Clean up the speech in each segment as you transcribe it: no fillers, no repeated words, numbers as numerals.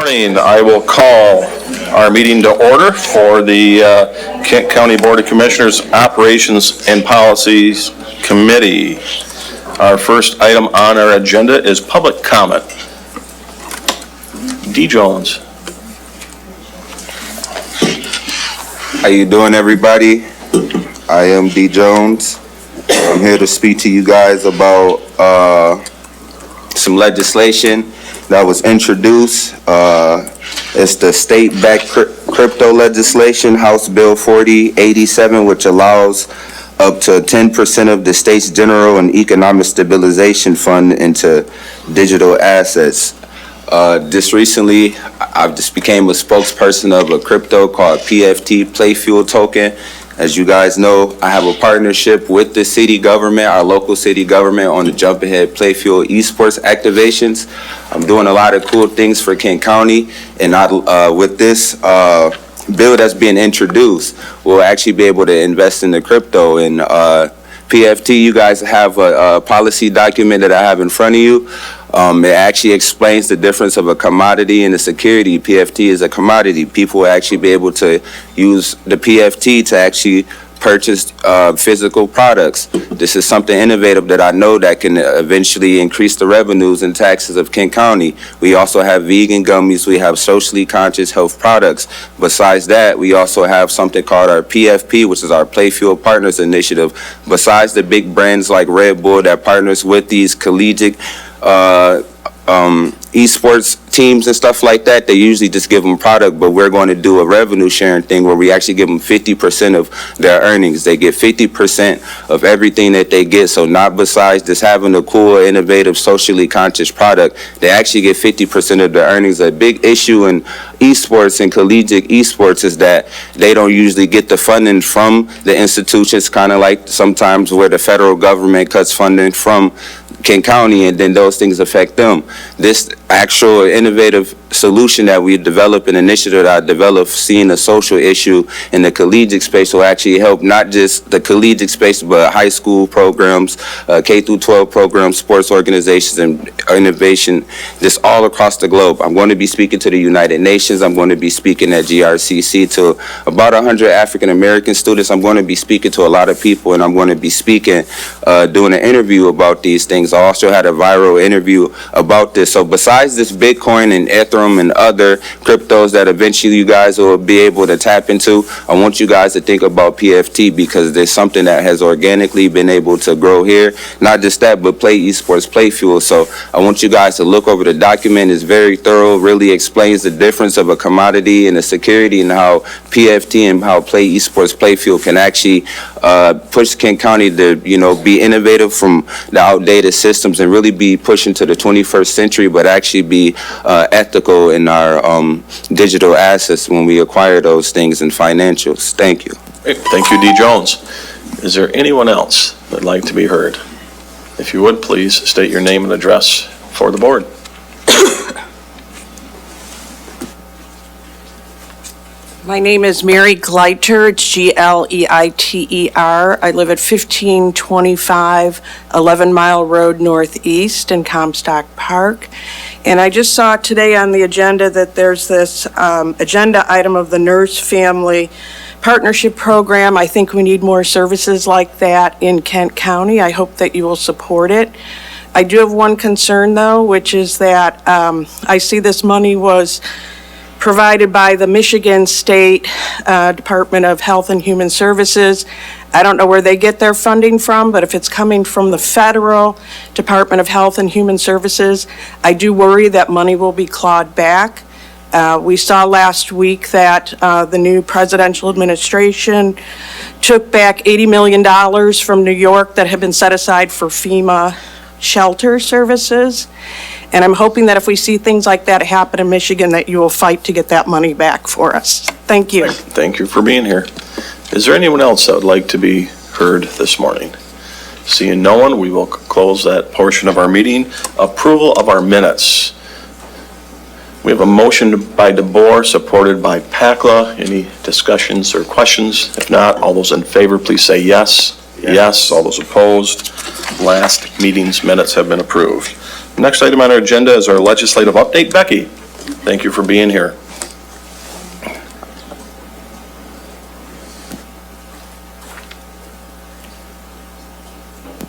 Morning. I will call our meeting to order for the Kent County Board of Commissioners Operations and Policies Committee. Our first item on our agenda is public comment. D. Jones. How you doing, everybody? I am D. Jones. I'm here to speak to you guys about some legislation that was introduced. It's the state-backed crypto legislation, House Bill 4087, which allows up to 10% of the state's general and economic stabilization fund into digital assets. Just recently, I just became a spokesperson of a crypto called PFT, Play Fuel Token. As you guys know, I have a partnership with the city government, our local city government, on the Jump Ahead Play Fuel esports activations. I'm doing a lot of cool things for Kent County, and with this bill that's being introduced, we'll actually be able to invest in the crypto. And PFT, you guys have a policy document that I have in front of you. It actually explains the difference of a commodity and a security. PFT is a commodity. People will actually be able to use the PFT to actually purchase physical products. This is something innovative that I know that can eventually increase the revenues and taxes of Kent County. We also have vegan gummies. We have socially conscious health products. Besides that, we also have something called our PFP, which is our Play Fuel Partners Initiative. Besides the big brands like Red Bull that partners with these collegiate esports teams and stuff like that, they usually just give them product, but we're going to do a revenue sharing thing where we actually give them 50% of their earnings. They get 50% of everything that they get. So not besides just having a cool, innovative, socially conscious product, they actually get 50% of their earnings. A big issue in esports and collegiate esports is that they don't usually get the funding from the institutions, kind of like sometimes where the federal government cuts funding from Kent County, and then those things affect them. This actual innovative solution that we developed, an initiative that I developed, seeing a social issue in the collegiate space, will actually help not just the collegiate space, but high school programs, K through 12 programs, sports organizations, and innovation just all across the globe. I'm going to be speaking to the United Nations. I'm going to be speaking at GRCC to about 100 African American students. I'm going to be speaking to a lot of people, and I'm going to be speaking, doing an interview about these things. I also had a viral interview about this. So besides this Bitcoin and Ethereum and other cryptos that eventually you guys will be able to tap into, I want you guys to think about PFT, because there's something that has organically been able to grow here. Not just that, but Play Esports, Play Fuel. So I want you guys to look over the document. It's very thorough, really explains the difference of a commodity and a security, and how PFT and how Play Esports, Play Fuel can actually push Kent County to, be innovative from the outdated systems and really be pushing to the 21st century, but actually be ethical in our digital assets when we acquire those things and financials. Thank you. Thank you, D. Jones. Is there anyone else that'd like to be heard? If you would, please state your name and address for the board. My name is Mary Gleiter. It's Gleiter. I live at 1525 11 Mile Road Northeast in Comstock Park. And I just saw today on the agenda that there's this agenda item of the Nurse Family Partnership Program. I think we need more services like that in Kent County. I hope that you will support it. I do have one concern, though, which is that I see this money was provided by the Michigan State Department of Health and Human Services. I don't know where they get their funding from, but if it's coming from the Federal Department of Health and Human Services, I do worry that money will be clawed back. We saw last week that the new presidential administration took back $80 million from New York that had been set aside for FEMA shelter services. And I'm hoping that if we see things like that happen in Michigan, that you will fight to get that money back for us. Thank you. Thank you for being here. Is there anyone else that would like to be heard this morning? Seeing no one, we will close that portion of our meeting. Approval of our minutes. We have a motion by DeBoer, supported by Pakla. Any discussions or questions? If not, all those in favor, please say yes. Yes. All those opposed? Last meeting's minutes have been approved. Next item on our agenda is our legislative update. Becky. Thank you for being here.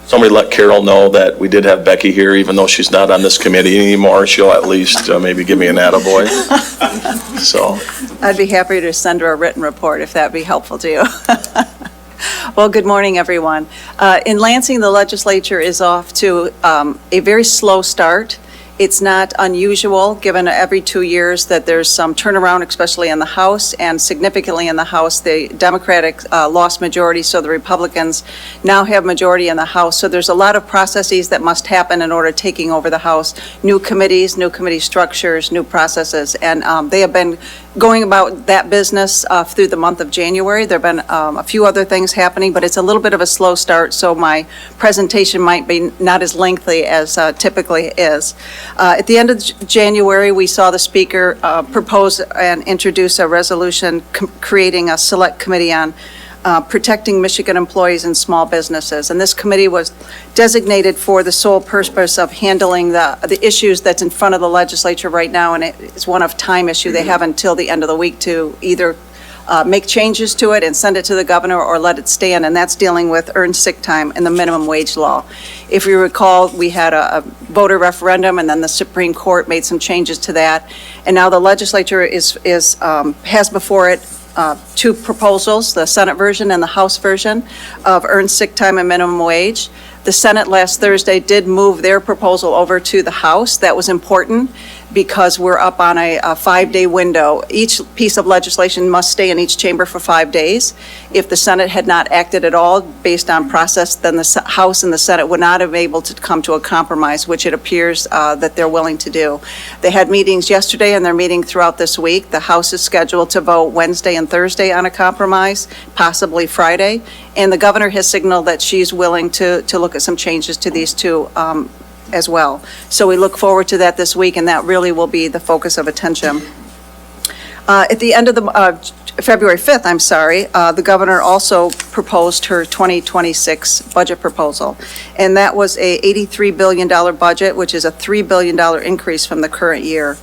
Somebody let Carol know that we did have Becky here, even though she's not on this committee anymore. She'll at least maybe give me an attaboy. So, I'd be happy to send her a written report if that'd be helpful to you. Well, good morning, everyone. In Lansing, the legislature is off to a very slow start. It's not unusual, given every 2 years, that there's some turnaround, especially in the House, and significantly in the House, the Democratic lost majority, so the Republicans now have majority in the House. So there's a lot of processes that must happen in order taking over the House, new committees, new committee structures, new processes, and they have been going about that business through the month of January. There have been a few other things happening, but it's a little bit of a slow start, so my presentation might be not as lengthy as typically is. At the end of January, we saw the Speaker propose and introduce a resolution creating a select committee on protecting Michigan employees and small businesses. And this committee was designated for the sole purpose of handling the issues that's in front of the legislature right now, and it's one of time issue. They have until the end of the week to either make changes to it and send it to the governor or let it stand, and that's dealing with earned sick time and the minimum wage law. If you recall, we had a voter referendum, and then the Supreme Court made some changes to that, and now the legislature has before it two proposals, the Senate version and the House version of earned sick time and minimum wage. The Senate last Thursday did move their proposal over to the House. That was important because we're up on a 5-day window. Each piece of legislation must stay in each chamber for 5 days. If the Senate had not acted at all based on process, then the House and the Senate would not have been able to come to a compromise, which it appears that they're willing to do. They had meetings yesterday, and they're meeting throughout this week. The House is scheduled to vote Wednesday and Thursday on a compromise, possibly Friday. And the governor has signaled that she's willing to look at some changes to these two as well. So we look forward to that this week, and that really will be the focus of attention. At the end of the February 5th, the governor also proposed her 2026 budget proposal, and that was a $83 billion budget, which is a $3 billion increase from the current year.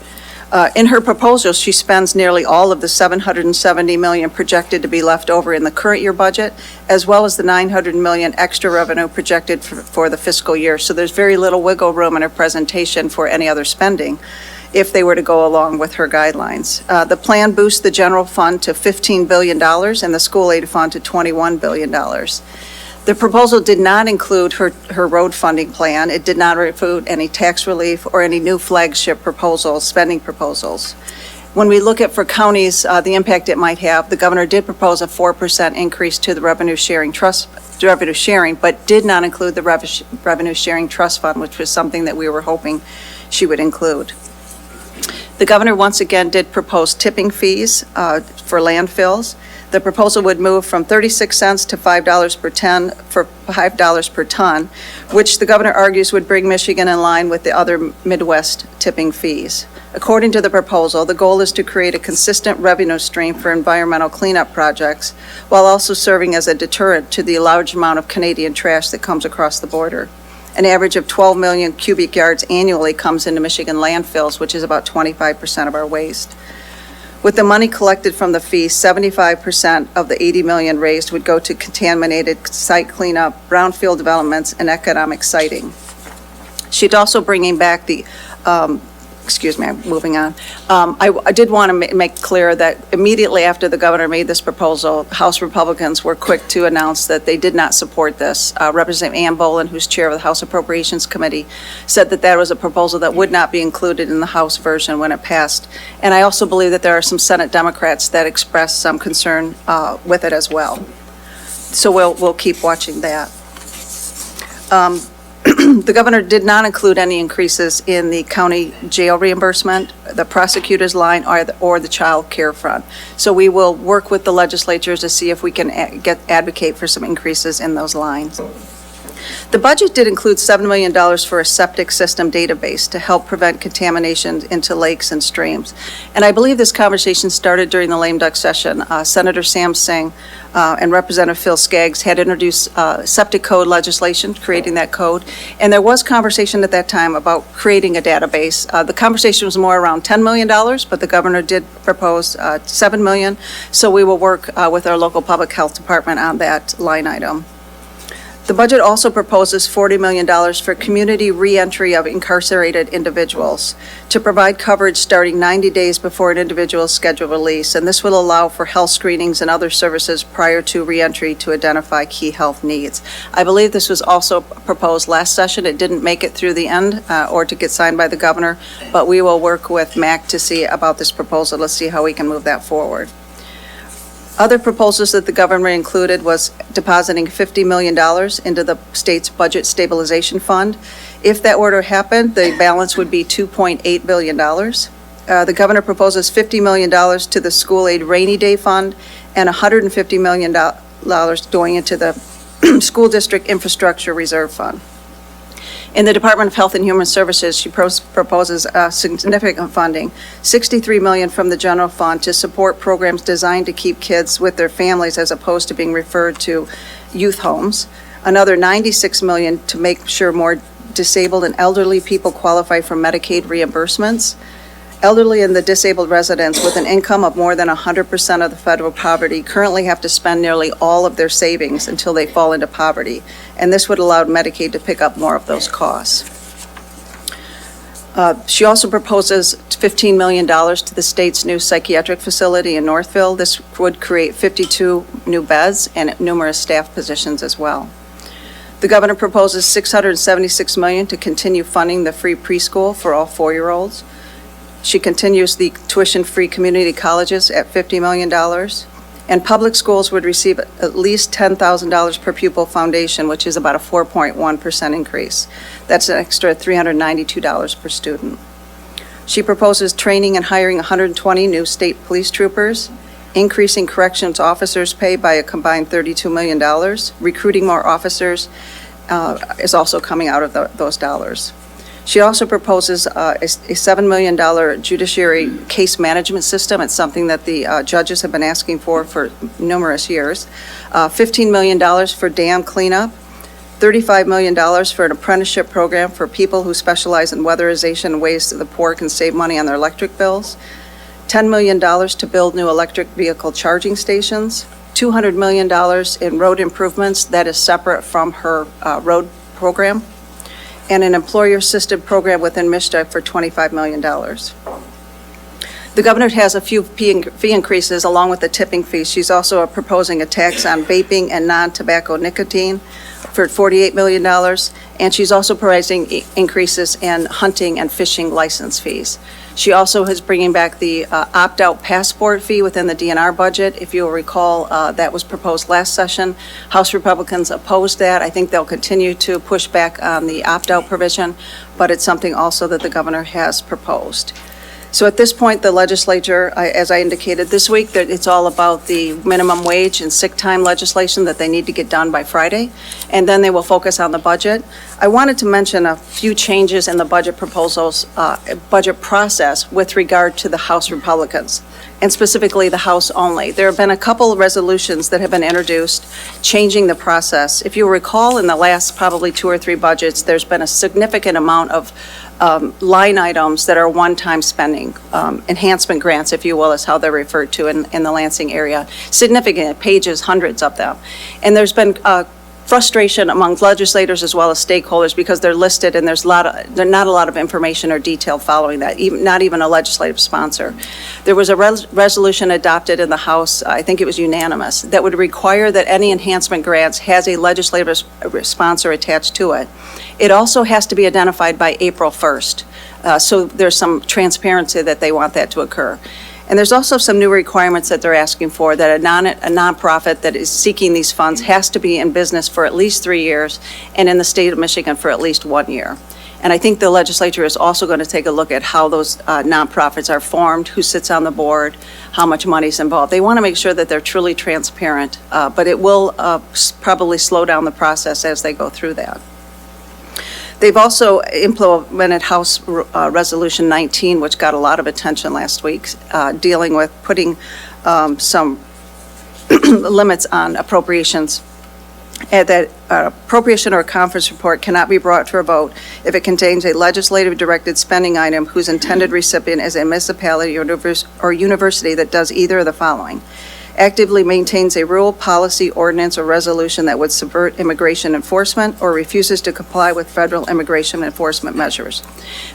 In her proposal, she spends nearly all of the $770 million projected to be left over in the current year budget, as well as the $900 million extra revenue projected for the fiscal year. So there's very little wiggle room in her presentation for any other spending if they were to go along with her guidelines. The plan boosts the general fund to $15 billion and the school aid fund to $21 billion. The proposal did not include her road funding plan. It did not include any tax relief or any new flagship proposals, spending proposals. When we look at for counties, the impact it might have, the governor did propose a 4% increase to the revenue sharing, but did not include the revenue sharing trust fund, which was something that we were hoping she would include. The governor once again did propose tipping fees for landfills. The proposal would move from 36 cents to $5 per ton, which the governor argues would bring Michigan in line with the other Midwest tipping fees. According to the proposal, the goal is to create a consistent revenue stream for environmental cleanup projects, while also serving as a deterrent to the large amount of Canadian trash that comes across the border. An average of 12 million cubic yards annually comes into Michigan landfills, which is about 25% of our waste. With the money collected from the fee, 75% of the $80 million raised would go to contaminated site cleanup, brownfield developments, and economic siting. She's also bringing back the, I'm moving on. I did want to make clear that immediately after the governor made this proposal, House Republicans were quick to announce that they did not support this. Representative Ann Boland, who's chair of the House Appropriations Committee, said that that was a proposal that would not be included in the House version when it passed. And I also believe that there are some Senate Democrats that expressed some concern with it as well. So we'll keep watching that. The governor did not include any increases in the county jail reimbursement, the prosecutor's line, or the child care fund. So we will work with the legislatures to see if we can advocate for some increases in those lines. The budget did include $7 million for a septic system database to help prevent contamination into lakes and streams. And I believe this conversation started during the lame duck session. Senator Sam Singh and Representative Phil Skaggs had introduced septic code legislation, creating that code. And there was conversation at that time about creating a database. The conversation was more around $10 million, but the governor did propose $7 million. So we will work with our local public health department on that line item. The budget also proposes $40 million for community reentry of incarcerated individuals to provide coverage starting 90 days before an individual's scheduled release. And this will allow for health screenings and other services prior to reentry to identify key health needs. I believe this was also proposed last session. It didn't make it through the end or to get signed by the governor, but we will work with MAC to see about this proposal to see how we can move that forward. Other proposals that the government included was depositing $50 million into the state's budget stabilization fund. If that were to happen, the balance would be $2.8 billion. The governor proposes $50 million to the school aid rainy day fund and $150 million going into the school district infrastructure reserve fund. In the Department of Health and Human Services, she proposes significant funding, $63 million from the general fund to support programs designed to keep kids with their families as opposed to being referred to youth homes. Another $96 million to make sure more disabled and elderly people qualify for Medicaid reimbursements. Elderly and the disabled residents with an income of more than 100% of the federal poverty currently have to spend nearly all of their savings until they fall into poverty, and this would allow Medicaid to pick up more of those costs. She also proposes $15 million to the state's new psychiatric facility in Northville. This would create 52 new beds and numerous staff positions as well. The governor proposes $676 million to continue funding the free preschool for all 4-year-olds. She continues the tuition-free community colleges at $50 million, and public schools would receive at least $10,000 per pupil foundation, which is about a 4.1% increase. That's an extra $392 per student. She proposes training and hiring 120 new state police troopers, increasing corrections officers' pay by a combined $32 million. Recruiting more officers is also coming out of those dollars. She also proposes a $7 million judiciary case management system. It's something that the judges have been asking for numerous years. $15 million for dam cleanup, $35 million for an apprenticeship program for people who specialize in weatherization and ways that the poor can save money on their electric bills, $10 million to build new electric vehicle charging stations, $200 million in road improvements that is separate from her road program, and an employer-assisted program within MSHDA for $25 million. The governor has a few fee increases along with the tipping fee. She's also proposing a tax on vaping and non-tobacco nicotine for $48 million, and she's also proposing increases in hunting and fishing license fees. She also is bringing back the opt-out passport fee within the DNR budget. If you'll recall, that was proposed last session. House Republicans opposed that. I think they'll continue to push back on the opt-out provision, but it's something also that the governor has proposed. So at this point, the legislature, as I indicated this week, that it's all about the minimum wage and sick time legislation that they need to get done by Friday, and then they will focus on the budget. I wanted to mention a few changes in the budget proposals, budget process with regard to the House Republicans, and specifically the House only. There have been a couple of resolutions that have been introduced changing the process. If you recall, in the last probably 2 or 3 budgets, there's been a significant amount of line items that are one-time spending, enhancement grants, if you will, is how they're referred to in the Lansing area. Significant, pages, hundreds of them. And there's been frustration among legislators as well as stakeholders because they're listed and there's not a lot of information or detail following that, not even a legislative sponsor. There was a resolution adopted in the House, I think it was unanimous, that would require that any enhancement grants has a legislative sponsor attached to it. It also has to be identified by April 1st. So there's some transparency that they want that to occur. And there's also some new requirements that they're asking for, that a nonprofit that is seeking these funds has to be in business for at least 3 years and in the state of Michigan for at least 1 year. And I think the legislature is also going to take a look at how those nonprofits are formed, who sits on the board, how much money is involved. They want to make sure that they're truly transparent, but it will probably slow down the process as they go through that. They've also implemented House Resolution 19, which got a lot of attention last week, dealing with putting some limits on appropriations. That appropriation or conference report cannot be brought for a vote if it contains a legislative directed spending item whose intended recipient is a municipality or university that does either of the following: actively maintains a rule, policy, ordinance, or resolution that would subvert immigration enforcement, or refuses to comply with federal immigration enforcement measures.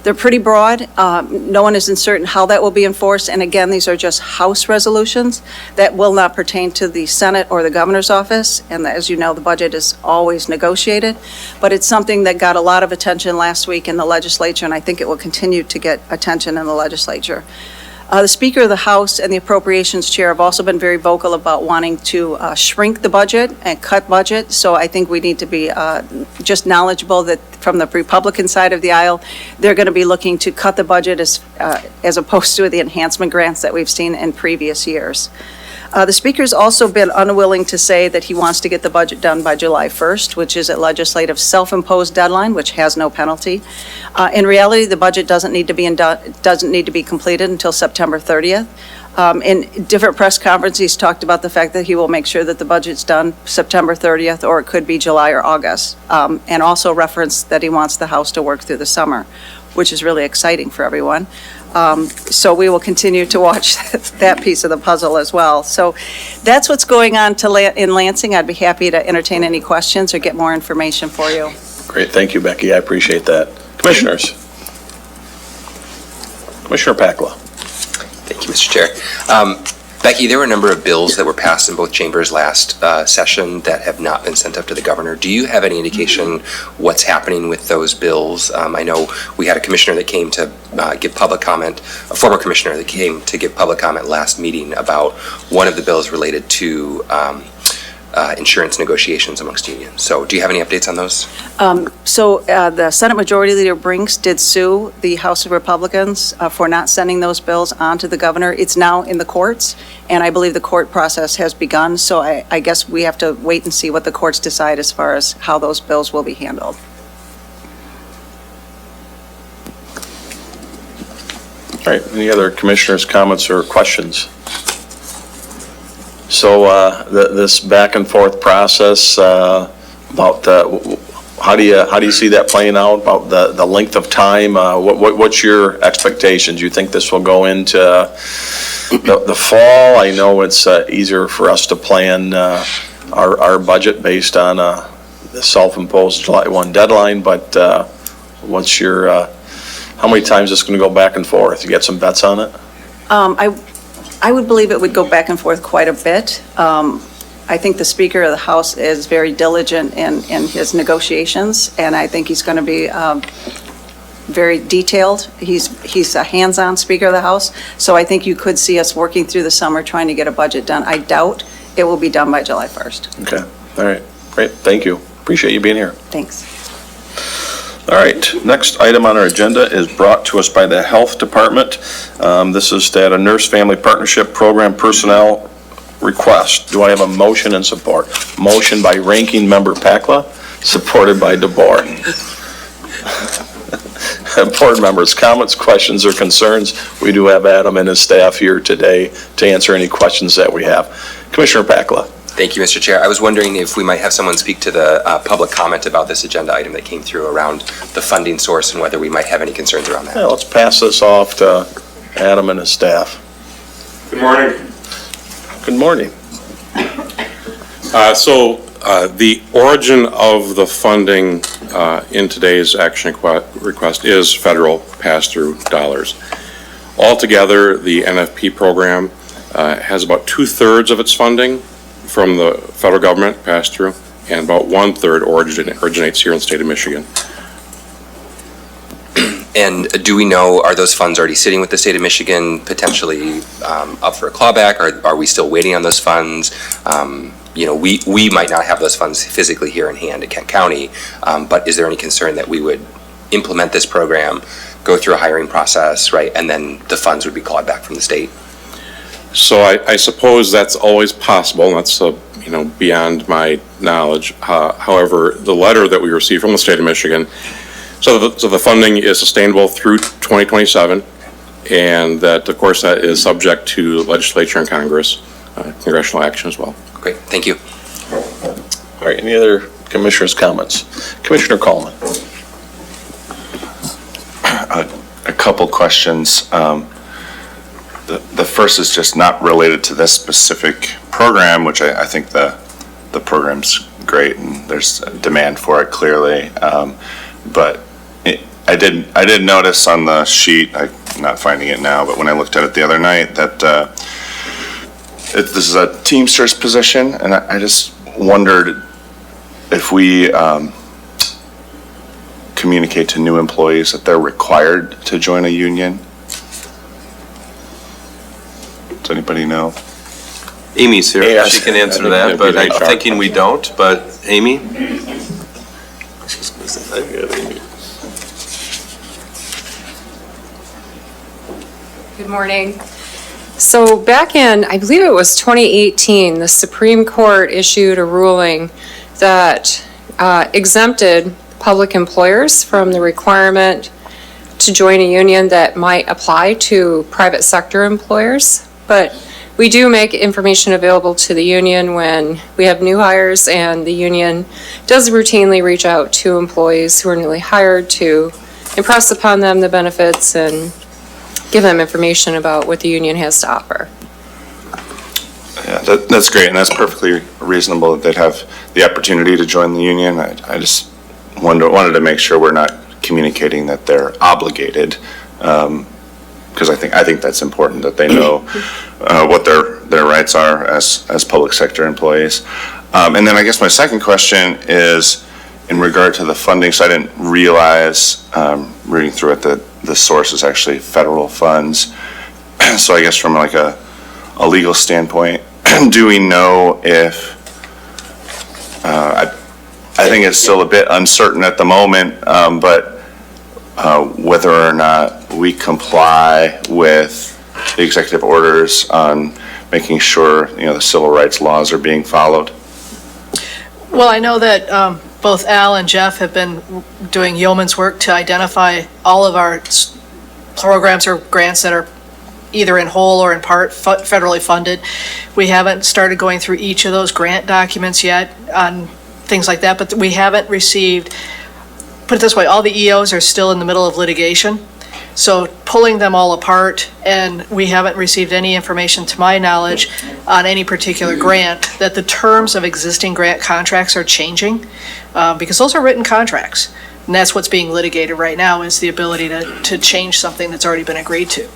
They're pretty broad. No one is certain how that will be enforced, and again, these are just House resolutions that will not pertain to the Senate or the governor's office, and as you know, the budget is always negotiated, but it's something that got a lot of attention last week in the legislature, and I think it will continue to get attention in the legislature. The Speaker of the House and the Appropriations Chair have also been very vocal about wanting to shrink the budget and cut budget, so I think we need to be just knowledgeable that from the Republican side of the aisle, they're going to be looking to cut the budget as opposed to the enhancement grants that we've seen in previous years. The Speaker's also been unwilling to say that he wants to get the budget done by July 1st, which is a legislative self-imposed deadline, which has no penalty. In reality, the budget doesn't need to be completed until September 30th. In different press conferences, he's talked about the fact that he will make sure that the budget's done September 30th, or it could be July or August, and also referenced that he wants the House to work through the summer, which is really exciting for everyone. So we will continue to watch that piece of the puzzle as well. So that's what's going on in Lansing. I'd be happy to entertain any questions or get more information for you. Great, thank you, Becky, I appreciate that. Commissioners? Commissioner Pakla. Thank you, Mr. Chair. Becky, there were a number of bills that were passed in both chambers last session that have not been sent up to the governor. Do you have any indication what's happening with those bills? I know we had a commissioner that came to give public comment, a former commissioner that came to give public comment last meeting about one of the bills related to insurance negotiations amongst unions. So do you have any updates on those? So the Senate Majority Leader Brinks did sue the House of Republicans for not sending those bills on to the governor. It's now in the courts, and I believe the court process has begun. So I guess we have to wait and see what the courts decide as far as how those bills will be handled. All right, any other commissioners' comments or questions? So this back and forth process about how do you see that playing out, about the length of time? What's your expectations? You think this will go into the fall? I know it's easier for us to plan our budget based on the self-imposed July 1 deadline, but what's your, how many times is this going to go back and forth? You got some bets on it? I would believe it would go back and forth quite a bit. I think the Speaker of the House is very diligent in his negotiations, and I think he's going to be very detailed. He's a hands-on Speaker of the House, so I think you could see us working through the summer trying to get a budget done. I doubt it will be done by July 1st. Okay, all right, great, thank you. Appreciate you being here. Thanks. All right, next item on our agenda is brought to us by the Health Department. This is that a Nurse Family Partnership Program personnel request. Do I have a motion and support? Motion by Ranking Member Pakla, supported by DeBoer. Board members, comments, questions, or concerns? We do have Adam and his staff here today to answer any questions that we have. Commissioner Pakla. Thank you, Mr. Chair. I was wondering if we might have someone speak to the public comment about this agenda item that came through around the funding source and whether we might have any concerns around that. Yeah, let's pass this off to Adam and his staff. Good morning. Good morning. The origin of the funding in today's action request is federal pass-through dollars. Altogether, the NFP program has about 2/3 of its funding from the federal government pass-through, and about 1/3 originates here in the state of Michigan. And do we know, are those funds already sitting with the state of Michigan, potentially up for a clawback, or are we still waiting on those funds? We might not have those funds physically here in hand at Kent County, but is there any concern that we would implement this program, go through a hiring process, right, and then the funds would be clawed back from the state? So I suppose that's always possible, and that's, beyond my knowledge. However, the letter that we received from the state of Michigan, so the funding is sustainable through 2027, and that, of course, that is subject to legislature and Congress, congressional action as well. Great, thank you. All right, any other commissioners' comments? Commissioner Coleman. A couple questions. The first is just not related to this specific program, which I think the program's great and there's a demand for it clearly. But I did notice on the sheet, I'm not finding it now, but when I looked at it the other night, that this is a Teamsters position, and I just wondered if we communicate to new employees that they're required to join a union. Does anybody know? Amy's here. Yes. She can answer I that, think but that'd be I'm HR. thinking we don't. But Amy? Good morning. So back in, I believe it was 2018, the Supreme Court issued a ruling that exempted public employers from the requirement to join a union that might apply to private sector employers. But we do make information available to the union when we have new hires, and the union does routinely reach out to employees who are newly hired to impress upon them the benefits and give them information about what the union has to offer. Yeah, that's great, and that's perfectly reasonable that they'd have the opportunity to join the union. I just wanted to make sure we're not communicating that they're obligated, because I think that's important that they know what their rights are as public sector employees. And then I guess my second question is in regard to the funding. So I didn't realize, reading through it, that the source is actually federal funds. So I guess from like a legal standpoint, do we know if, I think it's still a bit uncertain at the moment, but whether or not we comply with the executive orders on making sure, the civil rights laws are being followed? Well, I know that both Al and Jeff have been doing yeoman's work to identify all of our programs or grants that are either in whole or in part federally funded. We haven't started going through each of those grant documents yet on things like that, but we haven't received, put it this way, all the EOs are still in the middle of litigation. So pulling them all apart, and we haven't received any information, to my knowledge, on any particular grant, that the terms of existing grant contracts are changing, because those are written contracts. And that's what's being litigated right now, is the ability to change something that's already been agreed to.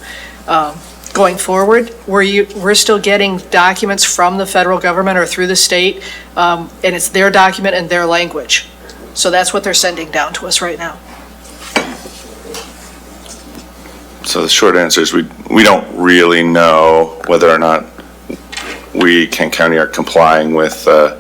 Going forward, we're still getting documents from the federal government or through the state, and it's their document and their language. So that's what they're sending down to us right now. So the short answer is we don't really know whether or not we, Kent County, are complying with the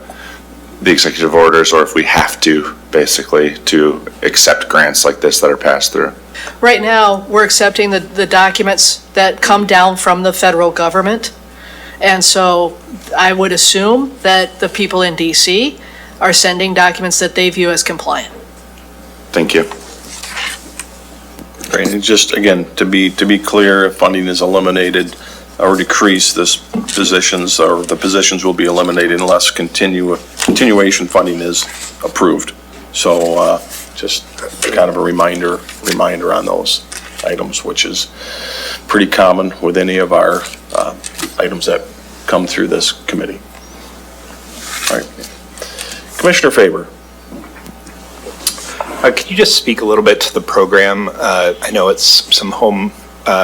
executive orders, or if we have to, basically, to accept grants like this that are passed through. Right now, we're accepting the documents that come down from the federal government. And so I would assume that the people in DC are sending documents that they view as compliant. Thank you. Great, and just, again, to be clear, if funding is eliminated or decreased, the positions will be eliminated unless continuation funding is approved. So just kind of a reminder on those items, which is pretty common with any of our items that come through this committee. All right. Commissioner Faber. Could you just speak a little bit to the program? I know it's some home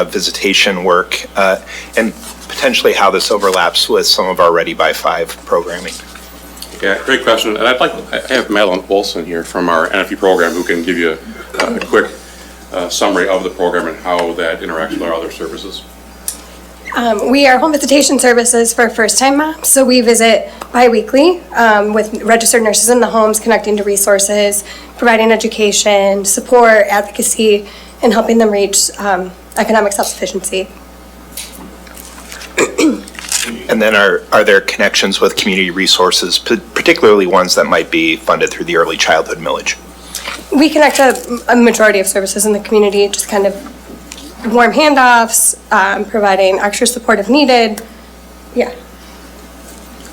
visitation work, and potentially how this overlaps with some of our Ready by 5 programming. Yeah, great question. And I have Madeline Olson here from our NFP program who can give you a quick summary of the program and how that interacts with our other services. We are home visitation services for first-time moms, so we visit bi-weekly with registered nurses in the homes, connecting to resources, providing education, support, advocacy, and helping them reach economic self-sufficiency. And then are there connections with community resources, particularly ones that might be funded through the early childhood millage? We connect a majority of services in the community, just kind of warm handoffs, providing extra support if needed. Yeah.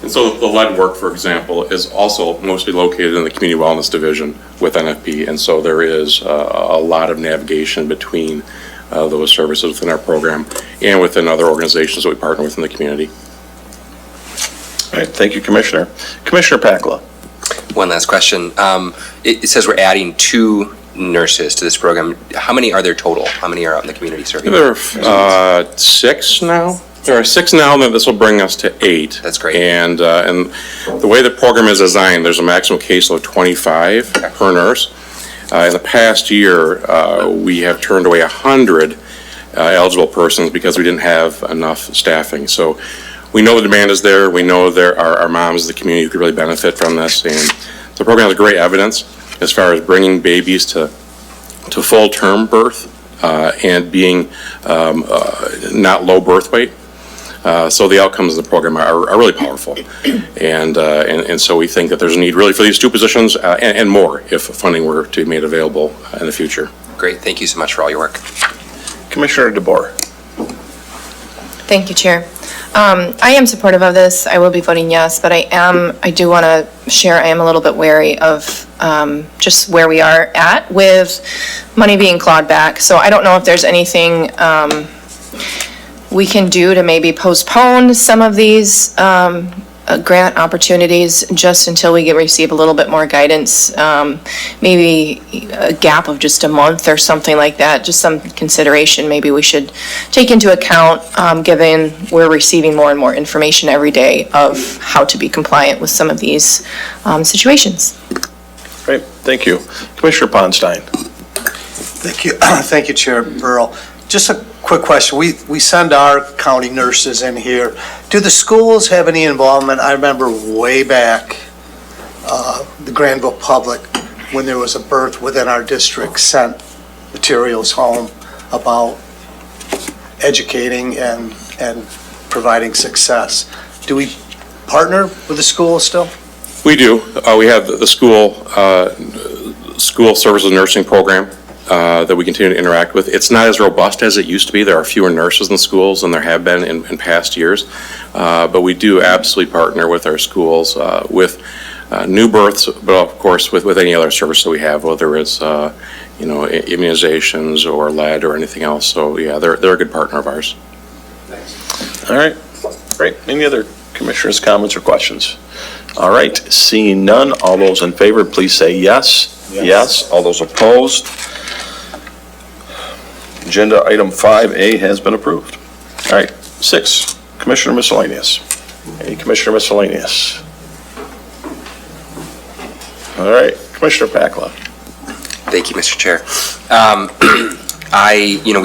And so the lead work, for example, is also mostly located in the Community Wellness Division with NFP, and so there is a lot of navigation between those services within our program and within other organizations that we partner with in the community. All right, thank you, Commissioner. Commissioner Pakla. One last question. It says we're adding 2 nurses to this program. How many are there total? How many are out in the community serving? There are 6 now. There are 6 now, and then this will bring us to 8. That's great. And the way the program is designed, there's a maximum caseload of 25 per nurse. In the past year, we have turned away 100 eligible persons because we didn't have enough staffing. So we know the demand is there. We know there are moms in the community who could really benefit from this. And the program has great evidence as far as bringing babies to full-term birth and being not low birth weight. So the outcomes of the program are really powerful. And so we think that there's a need really for these 2 positions and more if funding were to be made available in the future. Great. Thank you so much for all your work. Commissioner DeBoer. Thank you, Chair. I am supportive of this. I will be voting yes, but I do want to share, I am a little bit wary of just where we are at with money being clawed back. So I don't know if there's anything we can do to maybe postpone some of these grant opportunities just until we receive a little bit more guidance, maybe a gap of just a month or something like that, just some consideration maybe we should take into account, given we're receiving more and more information every day of how to be compliant with some of these situations. Great, thank you. Commissioner Ponstein. Thank you. Thank you, Chair Burrell. Just a quick question. We send our county nurses in here. Do the schools have any involvement? I remember way back, the Granville Public, when there was a birth within our district, sent materials home about educating and providing success. Do we partner with the school still? We do. We have the school services nursing program that we continue to interact with. It's not as robust as it used to be. There are fewer nurses in schools than there have been in past years. But we do absolutely partner with our schools with new births, but of course with any other service that we have, whether it's immunizations or lead or anything else. So yeah, they're a good partner of ours. Thanks. All right, great. Any other commissioners' comments or questions? All right, seeing none, all those in favor, please say yes. Yes. All those opposed? Agenda item 5A has been approved. All right, 6, Commissioner Miscellaneous. Any Commissioner Miscellaneous? All right, Commissioner Pakla. Thank you, Mr. Chair.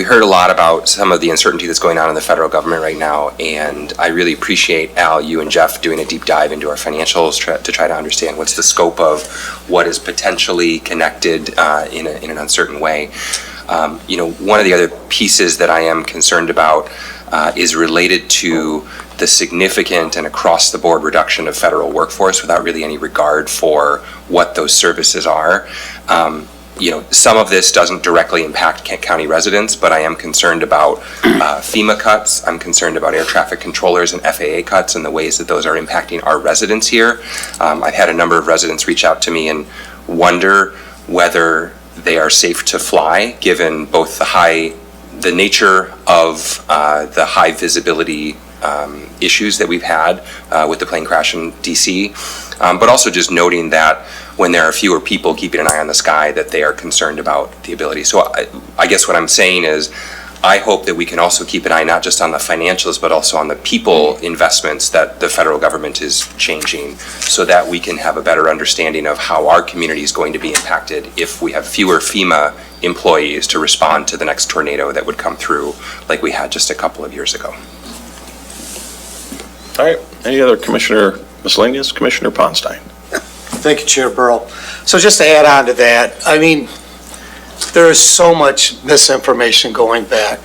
We heard a lot about some of the uncertainty that's going on in the federal government right now, and I really appreciate, Al, you and Jeff doing a deep dive into our financials to try to understand what's the scope of what is potentially connected in an uncertain way. One of the other pieces that I am concerned about is related to the significant and across-the-board reduction of federal workforce without really any regard for what those services are. Some of this doesn't directly impact county residents, but I am concerned about FEMA cuts. I'm concerned about air traffic controllers and FAA cuts and the ways that those are impacting our residents here. I've had a number of residents reach out to me and wonder whether they are safe to fly, given both the nature of the high visibility issues that we've had with the plane crash in DC, but also just noting that when there are fewer people keeping an eye on the sky, that they are concerned about the ability. So I guess what I'm saying is, I hope that we can also keep an eye not just on the financials, but also on the people investments that the federal government is changing, so that we can have a better understanding of how our community is going to be impacted if we have fewer FEMA employees to respond to the next tornado that would come through like we had just a couple of years ago. All right, any other Commissioner miscellaneous? Commissioner Ponstein? Thank you, Chair Burrow. So just to add on to that, I mean, there is so much misinformation going back.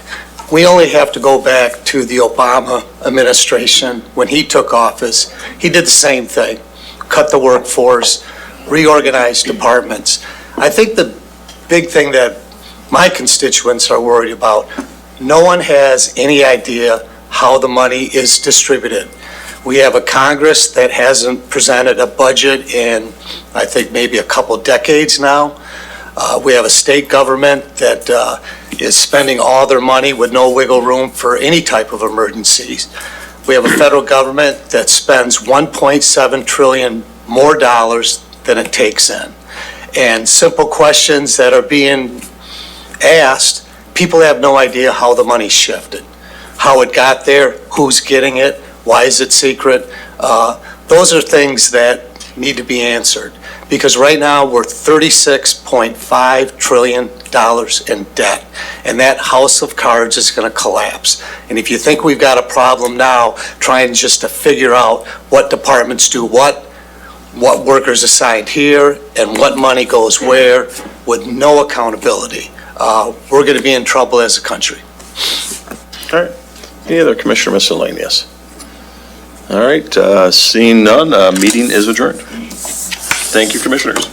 We only have to go back to the Obama administration. When he took office, he did the same thing, cut the workforce, reorganize departments. I think the big thing that my constituents are worried about, no one has any idea how the money is distributed. We have a Congress that hasn't presented a budget in, I think, maybe a couple decades now. We have a state government that is spending all their money with no wiggle room for any type of emergencies. We have a federal government that spends 1.7 trillion more dollars than it takes in. And simple questions that are being asked, people have no idea how the money shifted, how it got there, who's getting it, why is it secret? Those are things that need to be answered. Because right now, we're $36.5 trillion in debt, and that house of cards is going to collapse. And if you think we've got a problem now, trying just to figure out what departments do what workers assigned here, and what money goes where, with no accountability, we're going to be in trouble as a country. All right, any other Commissioner miscellaneous? All right, seeing none, meeting is adjourned. Thank you, Commissioners.